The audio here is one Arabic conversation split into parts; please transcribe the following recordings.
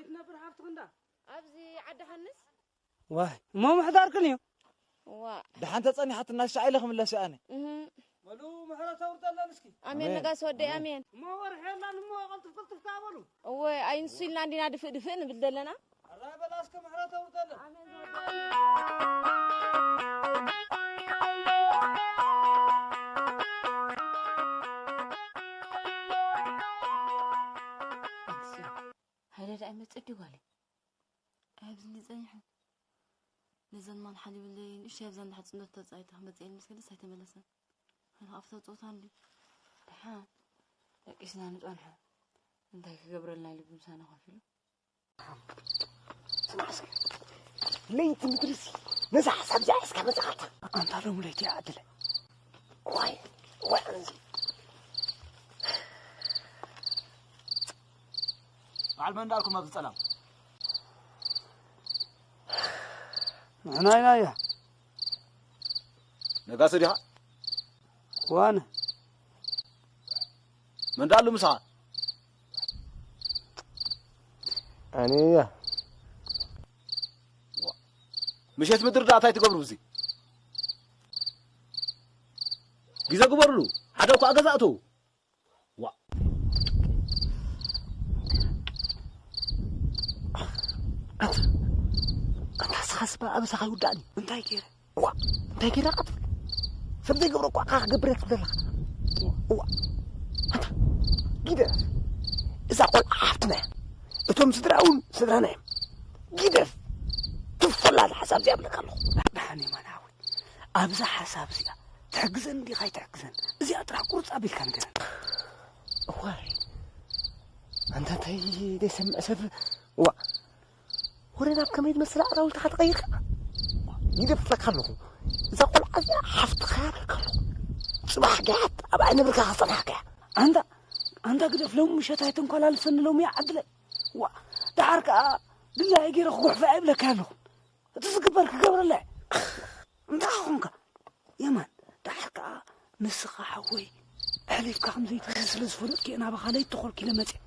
ويتنبر حافظ غندا أبزي عد حنس واه ما محضر كنيو ده حنت تصني حتى الناس شايلهم ولا شأني ملو محرا تورد الله نسكي أمين نقاس ودي أمين ما ورح يلا نمو قلت تعملوا أين سيل عندنا دفن بدلنا الرابع لاسك محرا تورد الله هذا دائما تأدي والي أبزني زينحن نزل ما نحلي بالليل إيش يبزن لحد سنة تزايد أحمد زين مسكين سايت ملسن أنا أفضل صوت عندي دحان لك إيش نعمل أنها أنت كجبر لنا اللي بمسانا خافيله سمعسك ليت مدرسي نزح حساب جايز كم زغطة أنت لهم ليتي عدل واي أنزل على من داركم ما بالسلام معنا يا نقاس ريحة وانا من دار له مساعد أنا مشيت مدر دعتها تقبر بزي جيزا قبر له حدا وقع قزعته أنت حسب أبو سخي وداني انتي كير أنت كده قطر سبدي قبرك وقع قبرك بدلك أنت كده إذا قل عفتنا أتوم سدراون سدرانا كده تفضل على حساب زي أبلك الله دحني ما ناوي أبزح حساب زي تحجزن دي خاي تحجزن زي أطرح قرص أبي كان كده واي أنت تي دي سمع سف ورينا بكم يتمثل أراول تحت غيرك يدف لك خلوه إذا قل عزيا حفت خيارك خلوه صباح قاعد أبا أنا بركة حصل حكا عندك قدف لهم مش هتايتم كلا لسن لهم يا عدل دحرك بالله يجي رخوح في عبلك كانوا تسكبرك قبر الله انت أخونك يا مان دحرك نسخة حوي حليفك خمزي تسلس فلوك أنا بخلي تدخل كيلومتر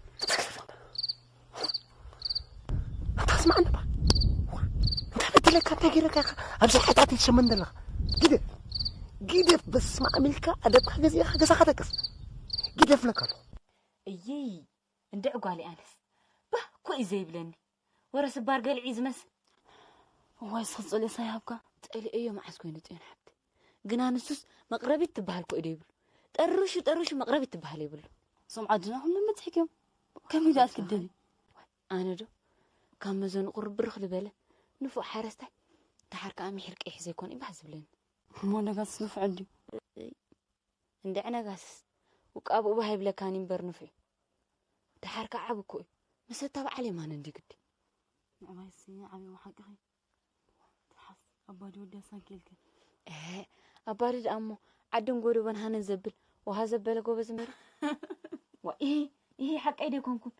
تسمعني بقى انت بدي لك انت غيرك امشي حتى تشمن لك كده بس ما عملك ادب حاجه زي حاجه صحتك كده فلك ايي اندعوا قالي انس به كويس زي بلني ورا سبار قال عيز مس هو يصص لي صيابك تقلي ايو معس كوين طين حبتي قنا نسوس مقربي تبهل كو يديبل طرش مقربي تبهل يبل سمعتنا هم لما تحكم كم يدات كدني انا دو كان مزون قرب برخل بله نفو حارسته تحرك امي حرق ايه زي كون يبحث بلين مو نقص نفع عندي عندنا قاس وكابو بهاي بلا كان ينبر نفي تحرك عبكوي بس تبع علي ما ندي قدي الله يسيني عمي وحقي تحس ابادي ودي سانكيلك ابارد امو عدن غورو بن هان زبل وهزبل غوبز مر وايه حق ايدي كونكم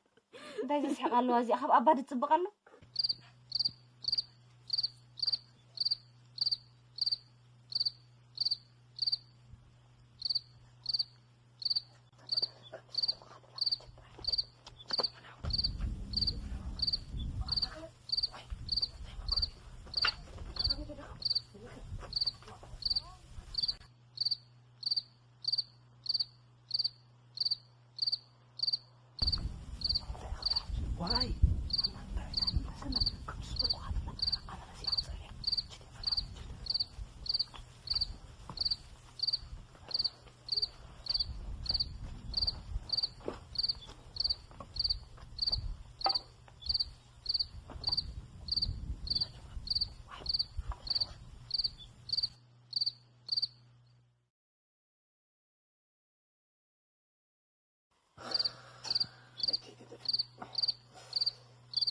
دايز يسحق الله ازي اخب ابادي تصبق الله واي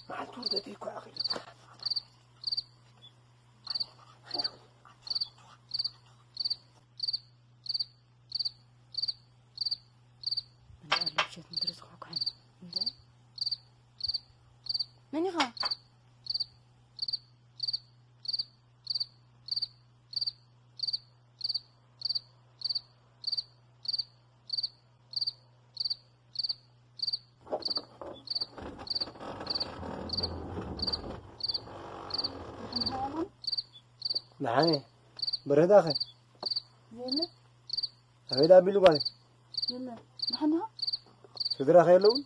مع التوردة ديكو أخي من قال لك شيء مدرس خوك عني من يخاف نحني برد أخي يلا هذا بيلو قال يلا نحنها تدري أخي لون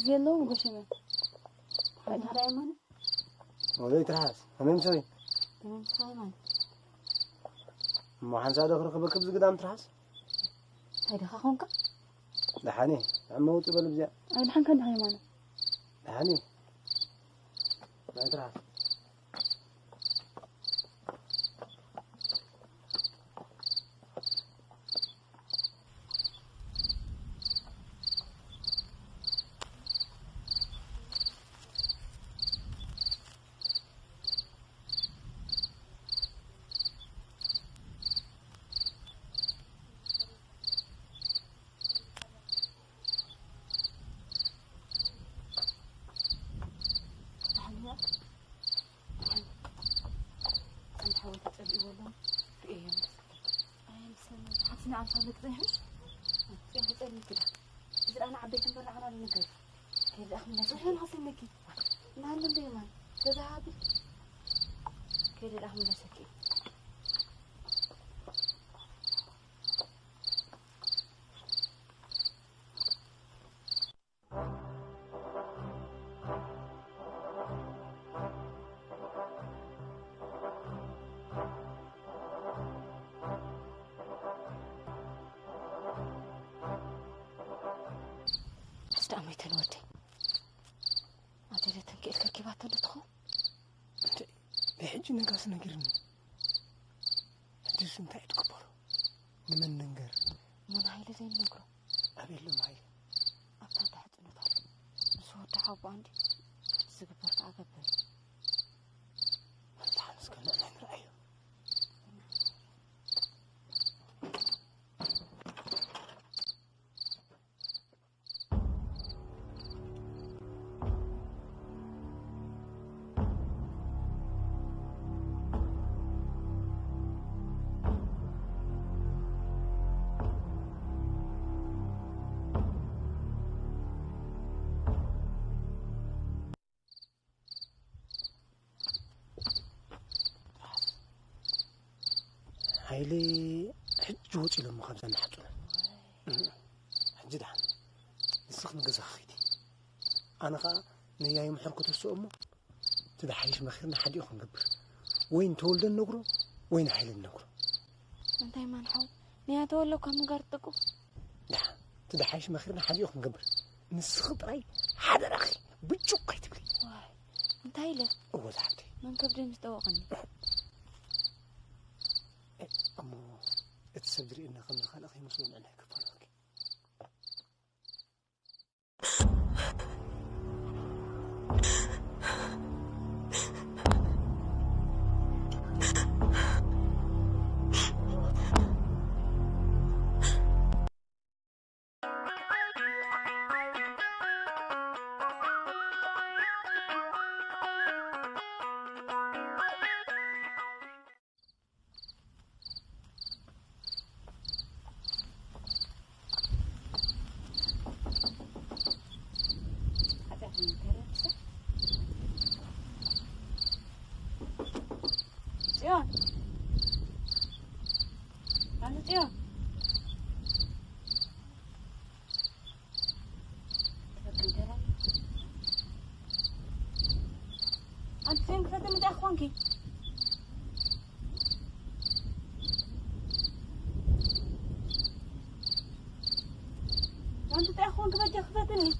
يلا وقشنا هذا أيمن ولا يترحس هم مسوي تمام سايمان ما حنساعد أخر خبر كبز قدام ترحس هذا خاخونك نحني عم موت بالبزاء أنا نحن كان أيمن نحني ما يترحس حسنا عم صار نقضيهن يعني تسألني كده إذا أنا عبيت مرة على النقر كيف أخذ الناس الحين حصل لكي نعلم دايما كذا عابي كيف الأخذ الناس كي استأميت الودي أدري تنقل كيبات ندخل بحج نقاس نقرن هدوس انت تكبر نمن ننقر من هاي لزين نقرأ أبي له معي أبدا تحت نطال نسوى دعوة عندي زقبرت أقبل الله نسكن أنا رأيه هايلي حج وجي لما خبزة نحجونا حج دحن نسخن قزا خيدي أنا خا نياي محركة السؤمة تدحيش مخيرنا حد يخن قبر وين تولد النقرو وين حيل النقرو أنت ما نحاول نيا تولو كم قرطكو دحن تدحيش مخيرنا حد يخن قبر نسخط راي حدا رخي بتشوق يتبلي واي أنت هيلا أول حبتي من كبري مستوقني أمو تصدري إن خمس خلقي مسؤول عنها كفانك Tiyon. Ano Tiyon? أنت فين كنت من أخوانك؟ وأنت أخوانك بدي أخذتني.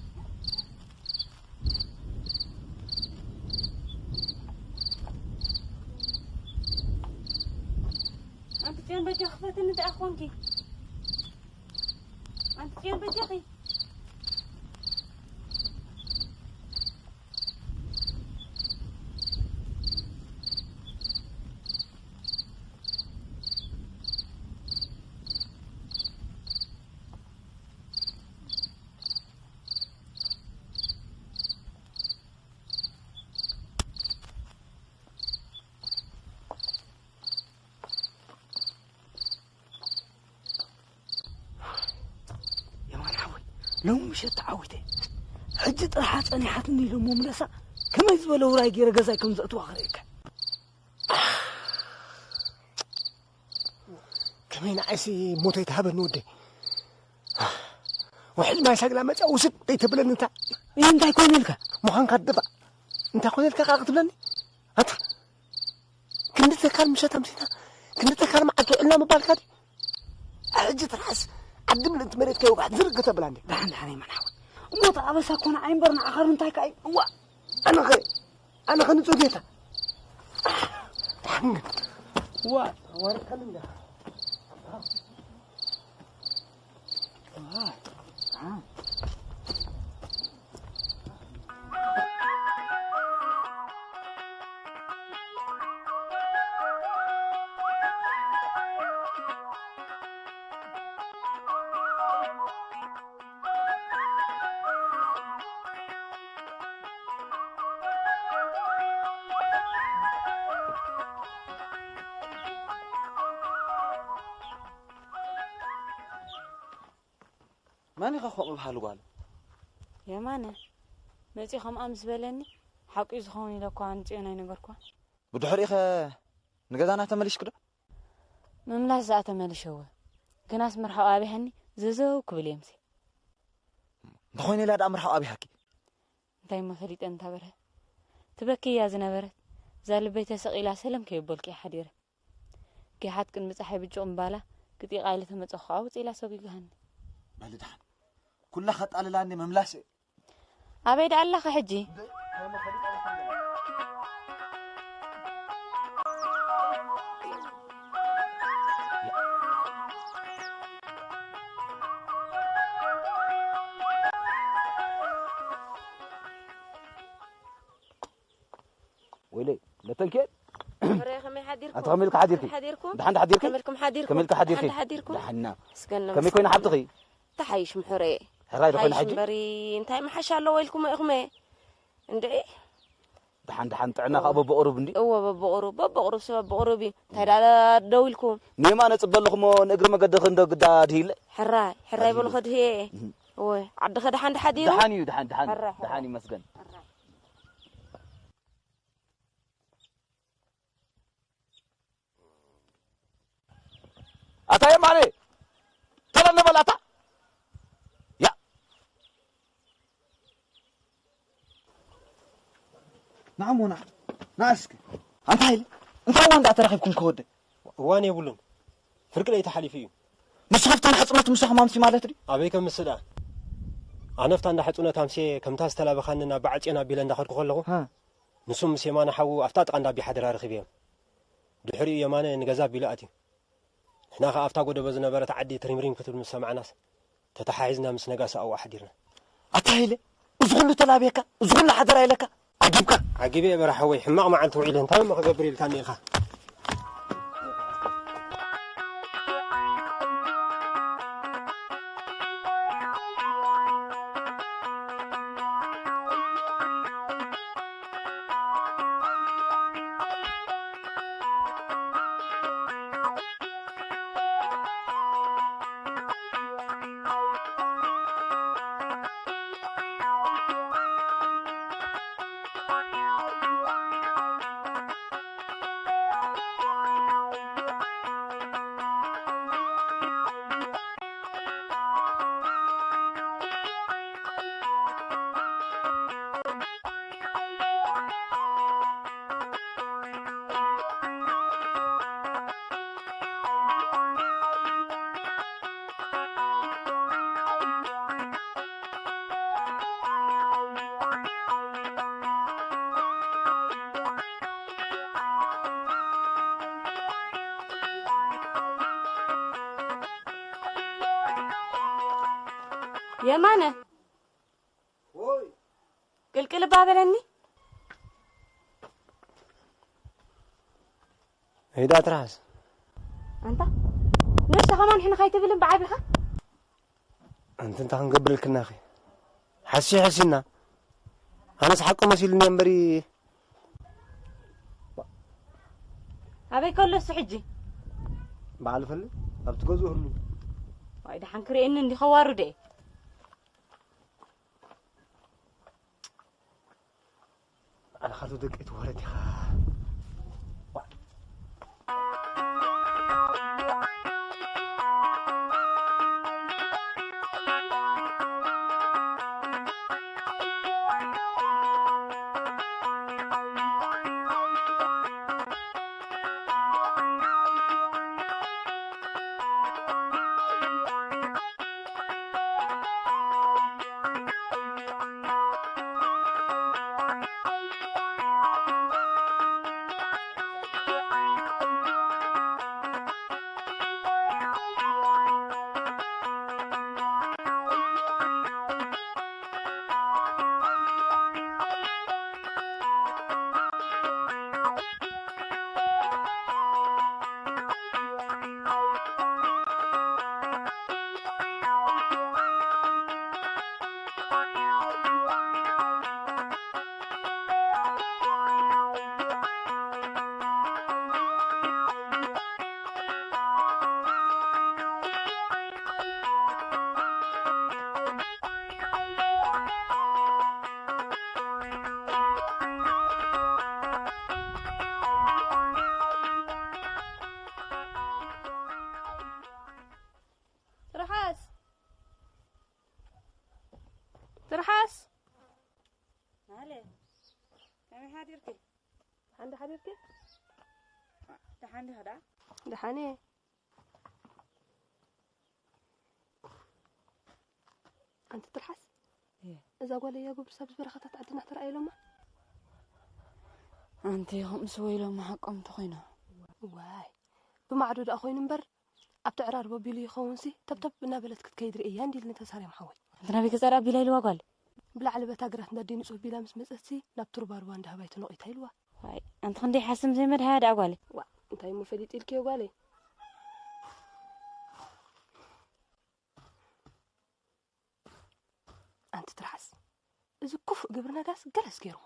أنت فين بدي أخذتني أنت أخوانك؟ أنت فين بدي أخي؟ لو مشيت عودي حجت راح أصنيحتني لمو منسا كما يزبلوا راي غير غزاي كم زقتو اخريك كمين عايسي موت يتهبن ودي وحل ما يساق لما وسط يتبلن انت انت يكون لك مهان كدبا انت كون لك قاقتبلني انت كنت كان مشات امسينا كنت كان معك الا مبالك اجت راس عدم انت مريت كي وقعد زرق تبلاني دحن حني ما نحاول موت ابس اكون عين برنا اخر انت كاي وا انا خن صديتا دحن وا ورك لنا ماني خاخو بحالو قال يا مانا متي خم امس بلني حقي زخوني لكو انت انا نغركو بدحريخ نغدانا تمليش كده مملاس زعته ملشوا كناس مرحو ابي هني ززو كبل يمسي دخوني لا دا مرحو ابي حكي انتي ما فريت انت بره تبكي يا زنبرت زال بيت سقيلا سلام كيبولك حديره كي حد كن مصحي بجوم بالا كتي قايله تمصخو وصيلا سوغيغهن بالدحن كلها خط على لاني مملاس ابيد الله حجي ويلي لا تنكد فريخ من حديركم اتغملك حديركم دحن حديركم كملك حديركم دحنا كم يكون حبتغي تحيش محري هراي دخل حجي بري انتي ما حشا الله ويلكم اغمي اندي دحن طعنا ابو بقرب ندي هو بقرب سبب بقربي تادا دويلكم نيما نصبلكم نغر مقد خندو قداد هيل حراي بلو خد هي وي عد خد حند حديرو دحاني مسجن أتا يا ماني ترى نبل أتا يا نعم ونعم ناسك أنت هاي أنت وين دا ترخيبكم كود واني يقولون فرق لي تحالفي مش خفت أنا حصمت مسخ مامسي مالتري أبيكم مسدا أنا فتان دا حصونا تامسي كم تاس تلا بخاننا بعد أنا بيلن دخل كله ها نسوم سيمانة حو أفتات عند أبي حد رخيبهم دحري يمانة نجازا بيلاتي إحنا خافتا قد بزنا برا تعدي تريمريم كتب مسمع ناس تتحايزنا مس نجاسة أو أحديرنا أتهيله أزغل تلابيك أزغل حضر لك عجيبك عجيبي برا حوي حماق ما عنده عيلين تام ما قبري الثاني خا يا مانا وي كل بابلني هيدا تراس انت نفس كمان حين خايت بلن بعابها انت هنقبل الكناخي حسينا انا سحقه مسيل نمبري ابي كله سحجي بعرف اللي بتجوزوا هلو وايد حنكري ان اللي خوارو دي انا خاطر دقيت ولدي ترحس مالي كم حاديرك عند حديرك دحاني هذا دحاني أنت ترحس إذا قال يا قبر سبز برخطات عدنا ترى لهم أنت خمس ويلو ما حقهم تخينا واي بمعدود أخوي نمبر أبتعرار ببيلي خونسي تبتب بنابلت كتكيدر إيه عندي اللي نتساري محوي أنت نبي كسر أبي ليل وقال بلا على بتاجرة ندين سوي بلا مسمسسي نبتر باروان ده بيت نقطة حلوة واي أنت خندي حسم زي ما هذا أقولي وا أنت يوم فديت الكي وقالي أنت ترحس إذا كف قبرنا قاس جلس كيرو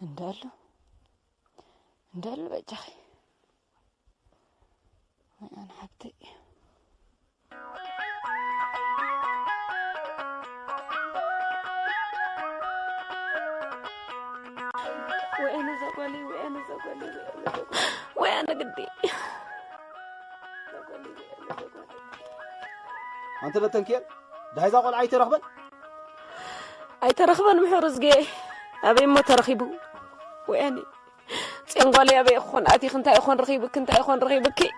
والله ندلو بجخي أنا حبتي وأنا زقولي وأنا قدي أنت لا تنكيل ده هذا قول عايت رغبا أي ترخبن محرز جاي أبي ما ترخيبه وأنا تنقولي أبي أخون أتي خنت أخون رخيبك كنت أخون رخيبك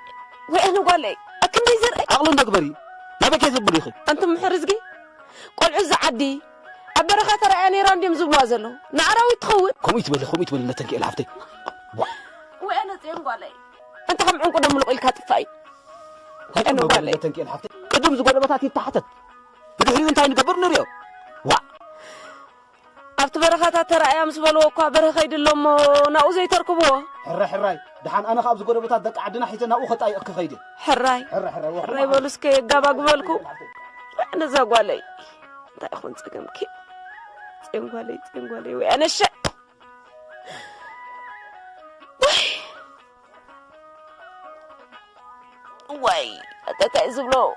وأنا قولي أكن بيزر أغلى نقبري ما بكيس بريخي أنت محرز جاي قول عز عدي أبرخة ترى أنا راندي مزوازلو نعراوي تخوي خم يتبل لا تنكيل عفتي وأنا تنقولي أنت هم عنكم دم لقيل كاتفاي أنا قولي تنكيل عفتي قدم زقول بتاعتي تحتت تقولي أنت نقبر نريو أبت برخة ترى أيام سبلو كوا برخة يدلهم ناوزي تركبوه حراي دحان أنا خابز قول بتاعت دك عدنا حيتنا أخت أي أكخيدي حراي بولسكي جابا قبلكو أنا زقولي تأخذ سكمك تنقولي وأنا شق واي أتتأزملو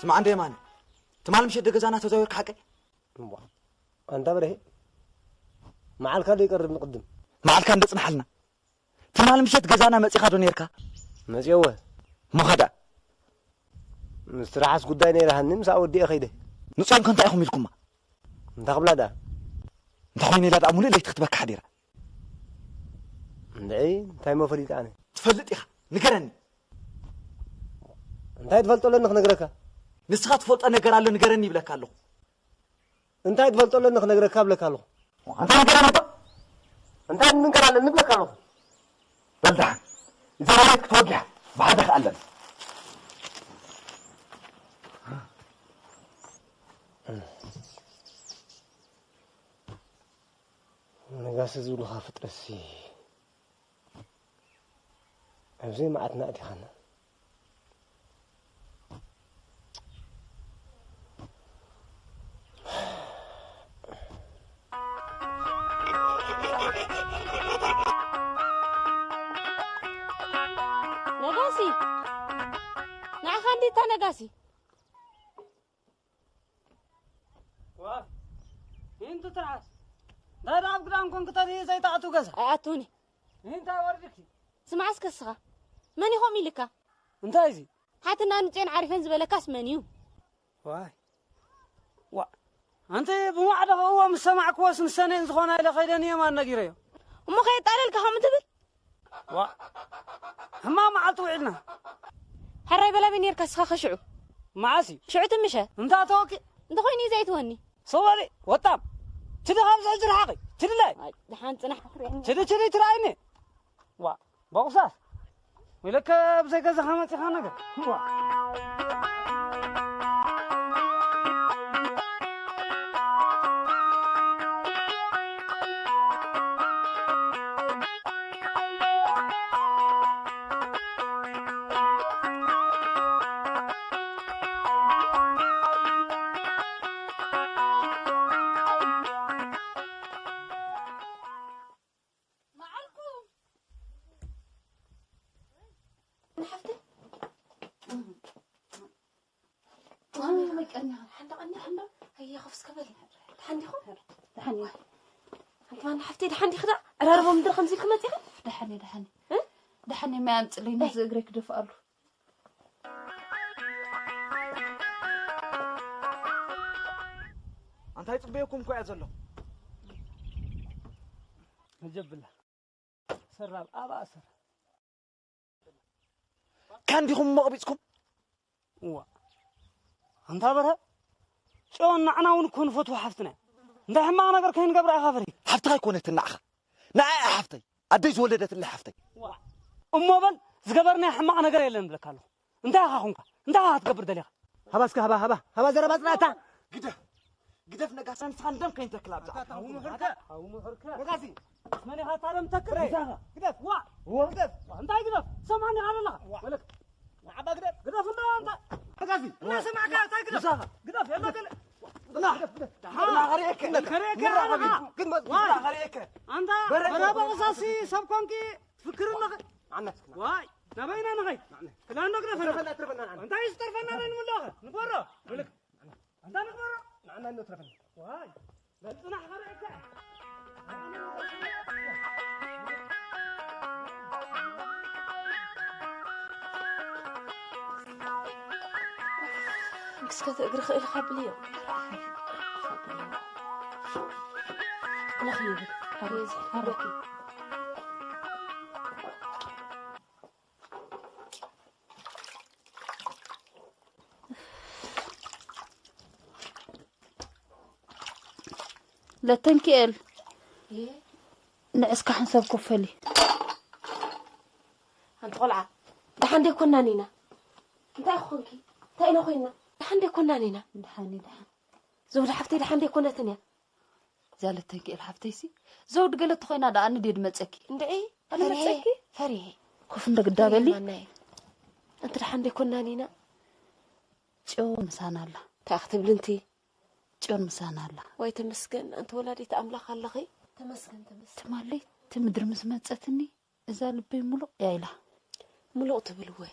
اسمع عندي مان تمال مشي دغزانا تزوير حقي أنت بريه مع الكاد يقرب نقدم مع الكاد نصنحلنا تمال مشي دغزانا مصي خادو نيركا مزيوه ما خدا مسترحس قداي نيرهن مسا ودي اخيده نصام كنت ايهم لكم انت قبلادا انت خويني لا دامولي ليك تختبك حديره اندعي تايمو فريد انا تفلط يا نكرني انت تفلطو لنخ نغركا نسخات فلط نغرالو نغرني بلكالو انت تفلطو لنخ نغركا بلكالو انت نغرالو انت نغرالو نبلكالو بلدع اذا رايك توجع بعد خالد نقاس زول خافت رسي أبزي ما عدنا أدي خانا نقاسي نعخاندي تا نقاسي انت ترعس لا لا قدام كون كتادي زي تعطو غزا أعطوني انت وردك سمع اسكسخه من يخومي لك انت ايزي حتى نانتين عارفين زبلكاس منيو واي انت بوعد هو مسمعك واسم سنين زخونه الى خيدني ما نغيريو وما خيطالك هم تبل هما ما عطوعنا حراي بلا بنير كسخه خشعو معاسي شعو تمشى انت توكي انت خويني زي توني صوري وطام تدي خمس اجر حقي تدي لا دحان صنح تدي ترايني بوصاس ولك بزي كذا خمسة خانقة حفتي أنا ما كأني حندقني هي خفس كبل حندي خو دحني أنت ما حفتي حندي خدا أراربو مدر 50 كم تيجي دحني ما أنتلي ناس أجرك دفعله أنت هاي تبيكم كويس ولا نجيب الله سراب أبا أسر كان ديهم مقبيتكم أنت برا شو أنا ونكون فتوى حفتنا ده ما أنا كركين قبر أخافري حفتي هاي كونت النعخة نعي حفتي أديز ولدت اللي حفتي أمو بل زقبرني حما أنا قريل لهم لك هالو أنت أخاك أنت هتقبر دليل هباسك هبا زر بطلعتا قدف نقاسان صندم كين تكلاب هو محركة نقاسي اسمني هاتارم تكري قدف قدف أنت قدف سمعني على الله ولك عبا قدف أنت نقاسي لا سمعك أنت قدف يلا قل لا غريك أنت برابا قصاصي سبكونكي فكرنا عنك واي نبينا نغي كلام نقدر ترفنا أنت يسترفنا نملاه نبرة ولك أنت نبرة معنا إنه ترفنا واي بلتنا غريك مسكت أقرأ خير خابلية أنا خيبك حركي لا تنكيل نعسك حسب كفلي أنت قلعة دحندي كنا نينا أنت أخوكي تاينا خوينا دحندي كنا نينا دحاني زود حفتي دحندي كنا تنيا زالت تنكيل حفتيسي زود قلت خوينا دا أنا ديد متسكي أنت إيه أنا متسكي فريه كوف ندق دابلي أنت دحندي كنا نينا جون مسانا الله تأخذ بلنتي جون مسانا الله واي تمسكن أنت ولادي تأملخ اللغي تمسكن تمالي تمدر مسمتتني إذا لبي ملو يا إله ملو تبلوه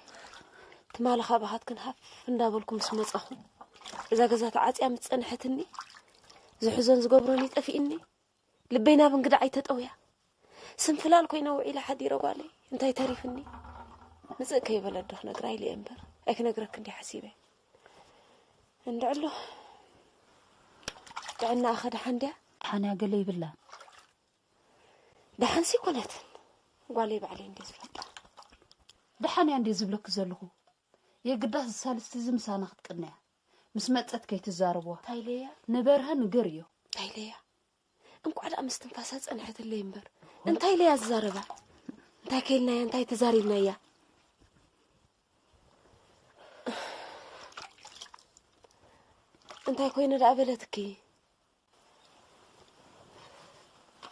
تمالخ أبهات كن هف ندابلكم سمت أخو إذا جزات عاتي أم تسنحتني زحزن زقبرني تأفيني لبينا بنقدر عيتت أويا سنفلال كوينا وعيلة حدي روالي انتي تعرفني نسأك يا بلد دخنا قراي لي أمبر أكن أقرأك عندي حسيبة ندعله دعنا أخذ حندي حنا قلي بالله دحن سيكونت قالي بعلي عندي زبلة دحن عندي زبلك زلخو يا قداس الثالث زمسانة قناع مسمتت كي تزاربوا تايليا نبرها نقريو تايليا انكو على مستنفاسات أنحت اللي ينبر انتي ليا الزاربة انتي كيلنا يا انتي تزاربنا يا انتي كوينا رقبلتكي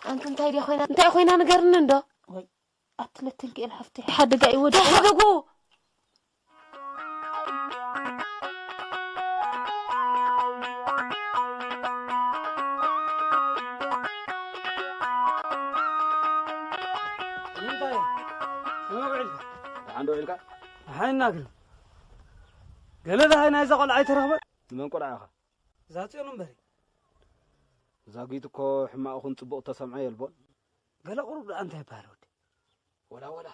انتي يا خوينا انتي خوينا نقرن ندو وي أتلتنك الحفتي حد قاي ودي حدقو عنده إلك هاي ناقل قال له هاي نايزة قل عيت رغبة من قرأ يا أخي ذاتي نمبري زاقيتكو حما أخون تبقى تسمعي البون قال قرب أنت يا بارود ولا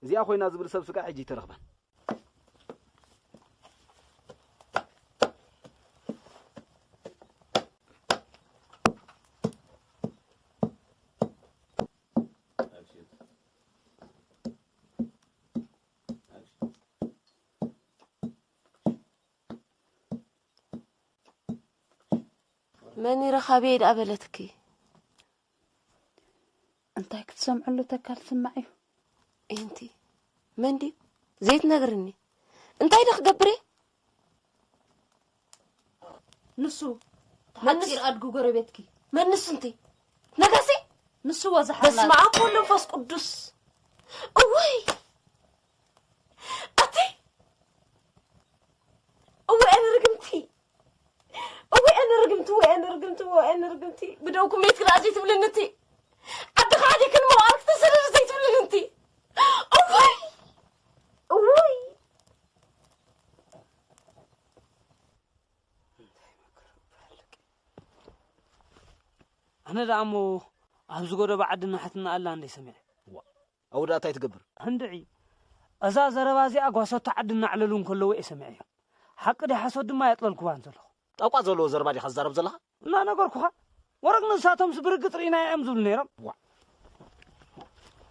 زي أخوي نازل برسبسك عجي ترغبا ماني رخابيد قبلتكي انت هيك تسمع له تكال سمعيه انتي مندي زيت نغرني انت يدخ قبري نسو حتصير أدقو قربتكي من نس انتي نقاسي نسو وزحنا بس معاك كل نفس قدس اوي اتي اوي انا رقمتي بدوكم يتكراجي تبلنتي عد خادي كل ما عرفت تسرر زي تبلنتي اوي أنا دعمو أبزقوا بعدنا حتى الله عندي سمع أو دا تاي تقبر هندعي أزاز ربازي أقوى عدنا على لون كله سمعي حق دي حسود ما يطلع الكوان زلخ أو زلو زرباجي خزارب زلها لا نقول كوها ورقنا ساتهم سبرق طرينا أمزول نيرم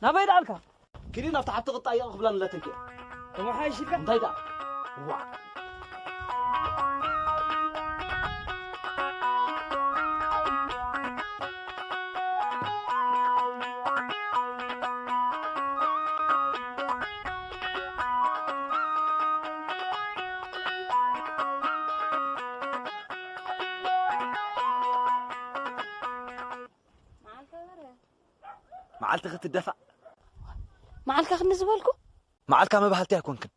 نبيد عليك كلي نفتح تغطى يا قبل لا تنكي وما حيشيك انتيدا معالتك تدفع معالك خد نزبالكو معالك ما بهالتي أكون كن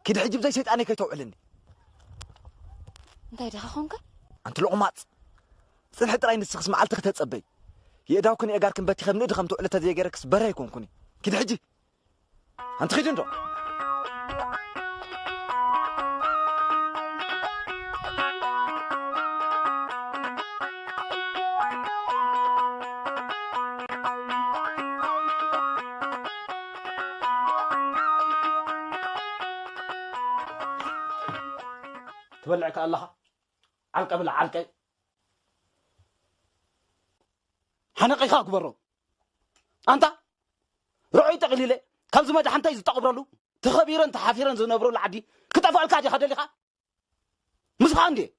كده حجب زي سيد أنا كي توعلني انتي دخا خونك أنت لقمات سنحة رأي نسخس معالتك تتصبي يداو كني أجاركن بتي خمني دخم توعلت هذي أجارك سبرا يكون كني كده حجي أنت خيجن رو تبلعك الله علقة بلا علقة حنقي خاك برو أنت رعي تقليله كم زمان حنتا يزتقبر له تخبيرا تحافيرا زنبرو العدي كتفوا الكاجي خدلي خا مش عندي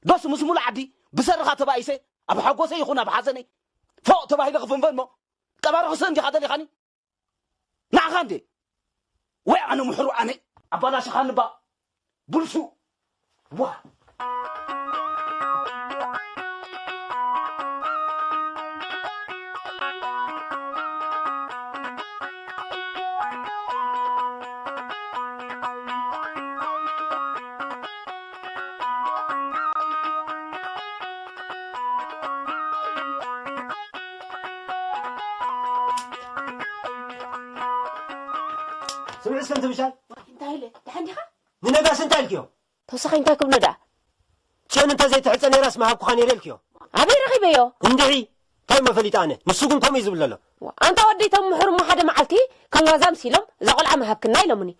بس مسمو العدي بسرخه تبايسه ابو حقوسه يخون ابو حسني فوق تباهي لغفنفن مو كبار حسن دي خدلي خاني نعم عندي وي انا محرو انا ابانا شخان با بلسو واه سمع اسكنت مشال انتهي لحندي خا ننقاس انت الكيو توسخين تاكم ندا شان انت زي تحصني راس ما كوخاني ريلكيو ابي رخيبيو اندعي كاي ما فليتانه مسوقن كم يزبلله انت وديتهم محر ما حدا معلتي كان غازام سيلم اذا قلع ما هبكنا يلمني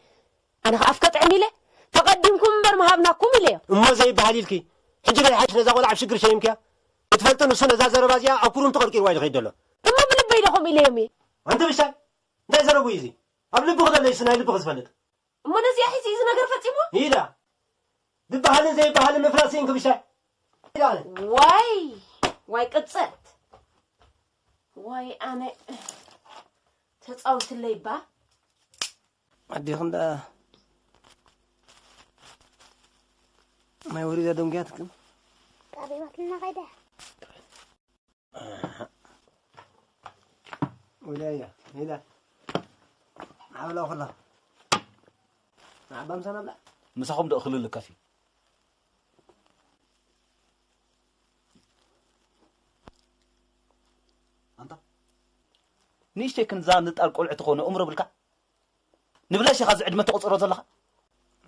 انا افكت عميله تقدمكم بر ما هبناكم اليه اما زي بحاليلكي حجر الحاج نزا قلع بشكر شيمكا تفلتن وسنه ذا زربازيا اكورم تقرقير وايد غيدله اما بلبي لهم اليمي انت مشال انت زربو يزي قبل بغد ليس نايل بغز فلت اما نزي حسي اذا نغير فتيمو هيدا دبحال زي بحال مفراسين كبشال واي قصت واي انا تصاوت الليبا عدي خندا ما يوري دمجاتكم طبيبك لنا غدا ولاية هيدا عامله خلا عبام سنة بلا مسخهم ده أخلل الكافي أنت نيش كن زان نتقال قلع تخونه عمره بالك نبلاش خاز عد ما تقصر زلها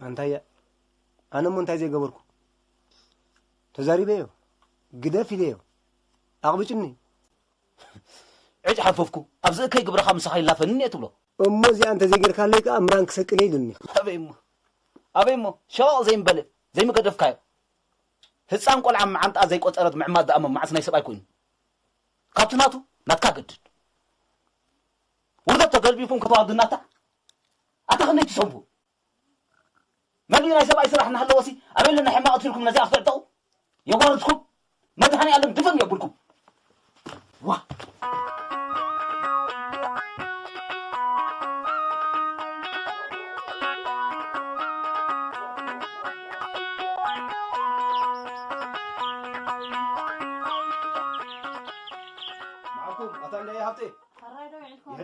أنت يا أنا منتهي زي قبركم تزاري بيو قدافي ليو أغبشني عج حفوفكو أبزق كي قبر خمس خاي لا فنني أتبلو أمو زي أنت زي غير خليك أمران كسك ليدني أبي مو شو زي مبلد زي ما قدف كايو هسان قول عم عنت أزاي قط أرد معماد ده أمم معسنا يسبق يكون كابتناتو نتكاجد وده تقلبي فم كبار الناتا أتخني تشوفه ما لينا يسبق يسرح نحل وسي أبي لنا حماقة فيكم نزاع أخطأتوا يواردكم ما تهني علم دفن يقولكم واه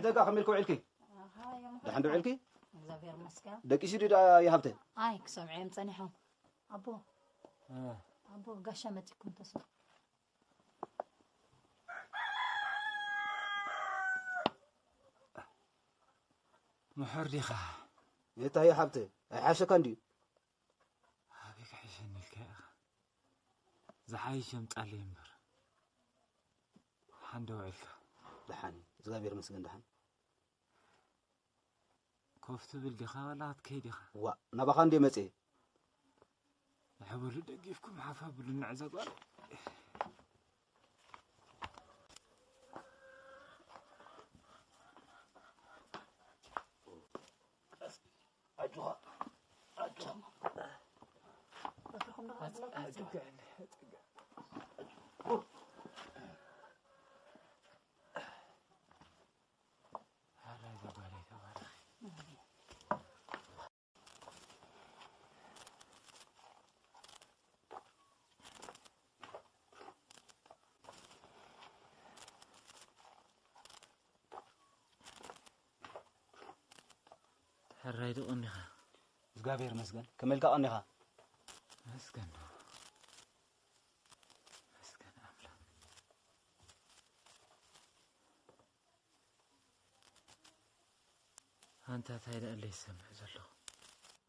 يحدق أخملكم علكي دحندو علكي زبير مسكا دقي سيدي يا هبتي هاي كسمعين صنيحهم أبو قشمتكم تصل محر دي خا يتا يا هبتي عاشا كاندي هابيك عيشن الكاخ زحايشم تعليمر دحان دوعيك دحان زغابير مسجن دحان كوفت بالدخا ولا تكيدخا وا نبخان دي مصي حبل دقيفكم حفا بالنعزه قال اجوا الرايدو أنيخا زغابير مسجن كملكا أنيخا مسكن أملا أنت تايدا اللي يسمع زلو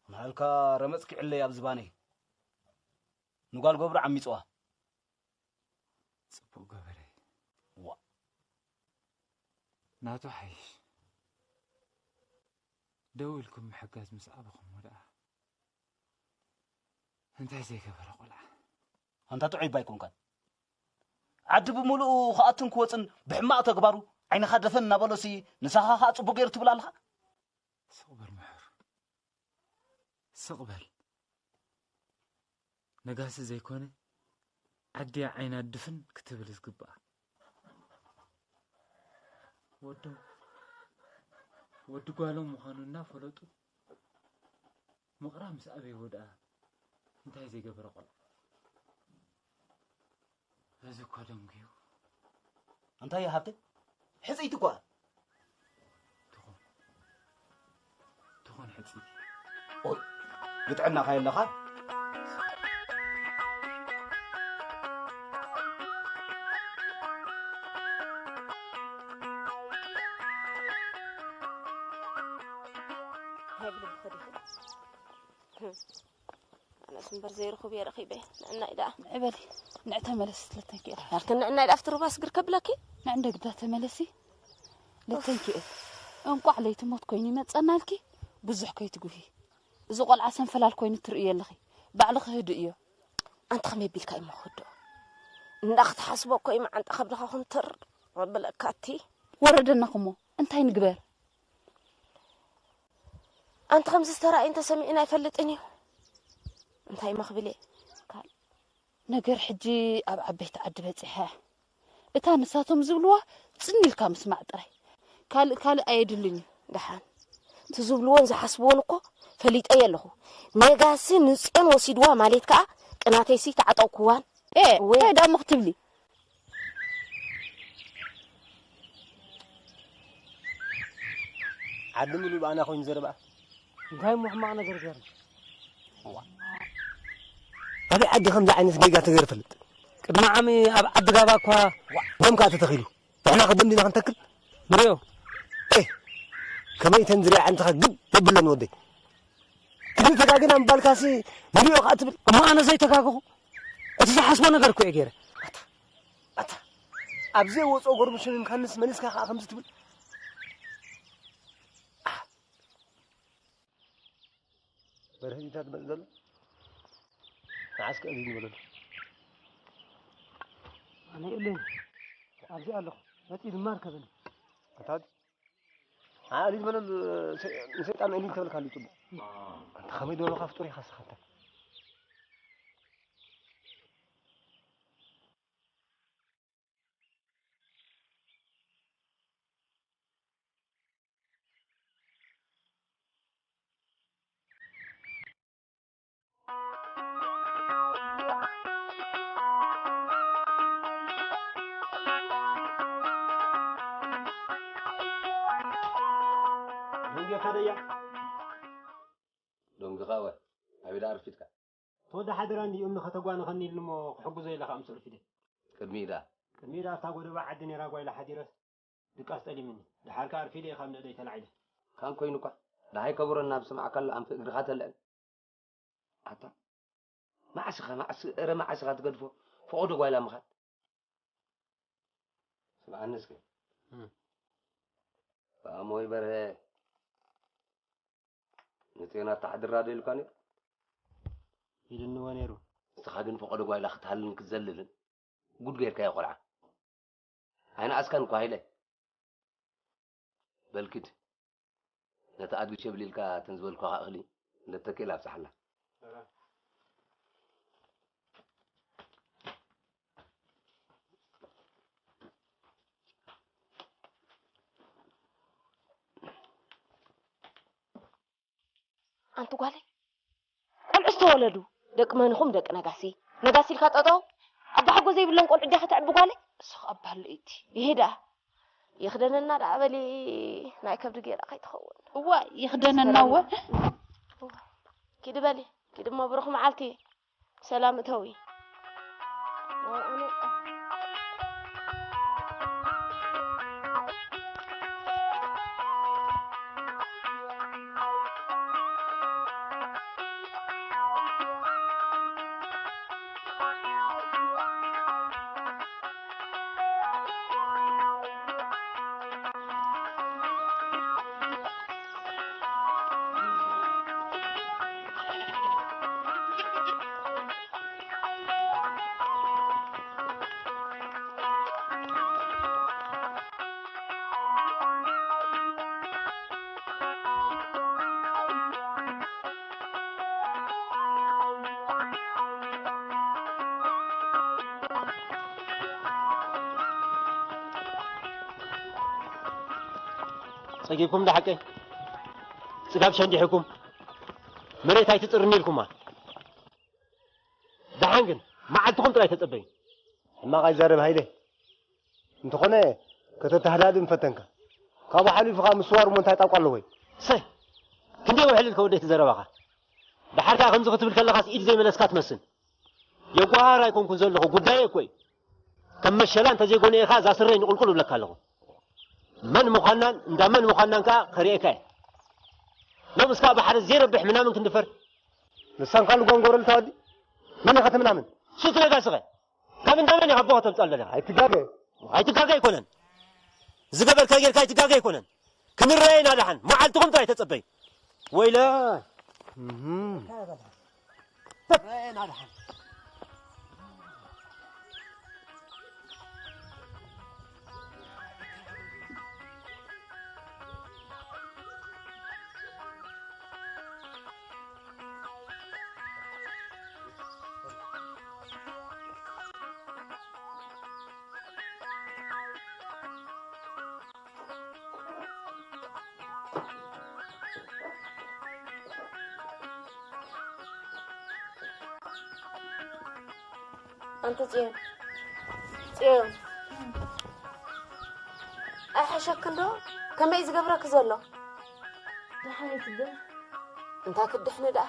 مالكا رمزك علي أب زباني نقال قبر عمي صوا صبو قبري وا ناتو حيش دولكم حقاز مسابقكم ولا انت زي كبر قلع انت تعيب بايكون كان عد بملؤ خاطن كوصن بحماق تغبارو عين خدفن نبلسي نسخا خاصبو غير تبلالها صبر محر صقبل نقاس زي كونه عدي عين الدفن كتب الزقبا ودو قالوا مخانونا فلطو مقرا مسابي ودا انتي زي قبر قل هذا كلام كيو انت يا حبتي حزيتكوا تخون حزي اوي يطعنا خايل لخا أنا سنبر زي رخو بيا رخيبه نعنا إذا عبالي نعتها ملس لتنكي لكن نعنا إذا أفتر باس قركب لكي عندك ذات ملسي لتنكي انقو علي تموت كويني ما تصنالكي بزح كي تقولي زقل عسن فلال كويني ترقيا لخي بعلخ هدو إيو أنت خمي بيلك أي مخدو ناخد حسبو كوي ما أنت خبرها خمتر رب الأكاتي وردنا خمو انت هاي نقبر أنت خمس ترى أنت سمعنا يفلتني أنت هاي مخبلي قال نقر حجي أب عبيت عدبت إحاه إتا نساتهم زبلوا تسني الكام سمع طري كال أيدلني دحان تزبلون زي حسبونكو فليت أي له نجاسي نسأن وسيدوا ماليت كا قناتيسي تعطوا كوان إيه دا مكتب لي عدم له أنا خوين زربا انتي محمق نجر جرم أبي عدي خمسة عين سجيجة تغير فلت قدما عمي أب عد غابا كوا نم كات تخيلو إحنا قدم لنا خنتكل مريو إيه كمان تنزري عن تخجب تبلن ودي أنت تكاجنا مبالكاسي مريو قاتل ما أنا زي تكاكو أنت حسبو نجر كوي غير أتا أبزي وصو غربشن خمس منيس كا خمس تبل برهني تات بنزل عسك أدين ولد أنا يقول لي أبزي قال له لا تيجي المركز أتاد عالي من نسيت أنا اللي تبلك على يوتيوب أنت خميد ولا خاف توري خاص خاطر دونجي خديا دونجي خاوة أبي دار فيتك تودا حدر عندي أمي خطقوانا خني لما حقو زي لها أمسر فيدي كميدا كميرا تاقود بعدني راقوي لحديرة دقاس تالي مني لحالك عارفي لي خامنا دي تلعيدة كان كوينوكا ده هاي كبر الناس مع كل أم في غرقات الآن أتا ما عسخة ما عسخة تقدفه فقدوا ولا مخات سمعني اسكي فأموي بره نتينا تحضر رادي الكاني يدن وانيرو استخادن فقد قوي لا ختحلن كزللن قد غير كاي قرعه انا اسكن قايله بلكد نتعد بشبليلكا تنزلكا اخلي نتكيل ابصحلا أنتو قالي العستولدو دق منكم دق نغاسي نغاسي الكاططو ابا حقو زي بلن قول عدي خطعب قالي سخ ابا لئتي يهدا يخدننا دابلي ناي كبد غير اخي تخون هو يخدننا هو كده بالي كده ما بروح معالتي سلامتوي انا صقيبكم ده حقي صقاب شندي حكم مريت هاي تطرني لكم دحانجن ما عندكم طلعت تطبي ما قاعد زارب هايله انت خونه كتتهداد مفتنك كابو حليف فقا مسوار مونتا يطاقلو وي سي كندي وحلل كوديت زربخه دحركا كنز كتبل كلخاس ايد زي ملسكات مسن يقوار يكون كن زلخو غداي كوي كم مشلا انت زي غوني خاز اسرين قلقل لك لكو من مخنن انت من مخنن كا خريكاي لو مسكا بحر زي ربح منامن كندفر لسان قال غونغورل تودي من ختم منامن شو تلقى صغير كم انت من يحبوها تمصل لها هاي تقاقي يكونن زغبل كاير كاي تقاقي يكونن كنرينا دحن ما عندكم طاي تصبي ويلا رينا دحن أنت زين زين أحشك كندو كم يزقبرك زلوا دحاني تده أنت كدحنا ده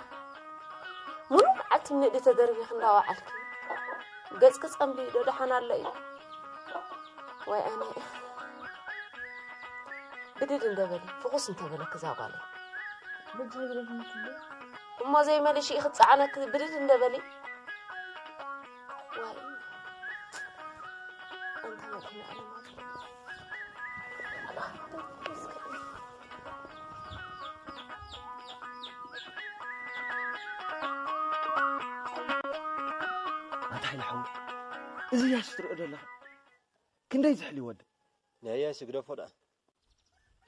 منو عت من دي تدربي خندا وعلك قص أملي ده دحنا الله وي أنا بديت ندبلي فقص انت بلك زاغالي بجي بلهم تده وما زي ما لي شيء خص عنك بديت ندبلي واي أنت ما تنا أنا انت حي لحو إذا ياشتر أدلها كندي زحلي ود يا سيغدو فدا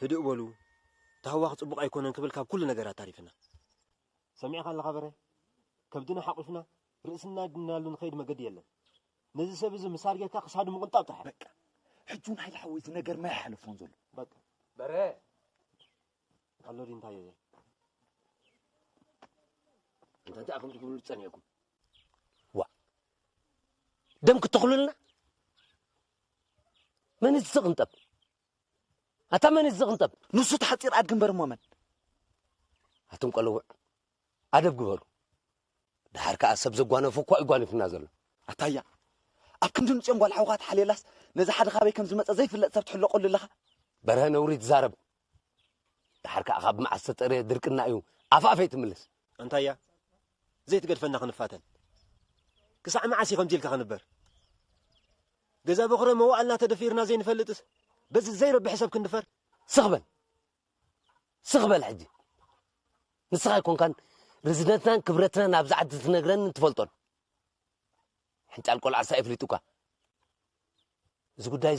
هدو بولو تهواخ صبق ايكونن كبل كاب كل نغرات تعرفنا سمعك الله خبره كبدنا حقفنا رئسنا دنالو نخيد مقد يلن نزي سبز مسارجه تا قصاد مقنطاب تحت بقى حجون حي لحو إذا نجر ما يحلفون زول بقى بره الله دين تايي انت تاكم تقولوا تصنيكم وا دمك تخللنا من الزغنطب أتا من الزغنطب نصو تحصير عاد جنبر مومن هاتم قلوع أدب قبرو دحرك أسب زقوانا فوق وإقوانا في النازل أتايا أكم دون جنب والحوقات حليلاس نزا حد خابي كم زمت زي في اللقطة تحلو قول لها برهن أوريد زارب دحرك أخاب مع السترية دركنا أيو أفافي تملس أنتايا زي تقد فنا خنفاتن كسع معاسي خمجيلك خنبر جزا بخرة موالنا تدفيرنا زين فلتس بس زي ربي حساب كندفر سغبل حجي نسخة يكون كان رزنتنا كبرتنا نابز عدت نجرن تفلتون حنت الكل عسى إفلتوكا زي قداي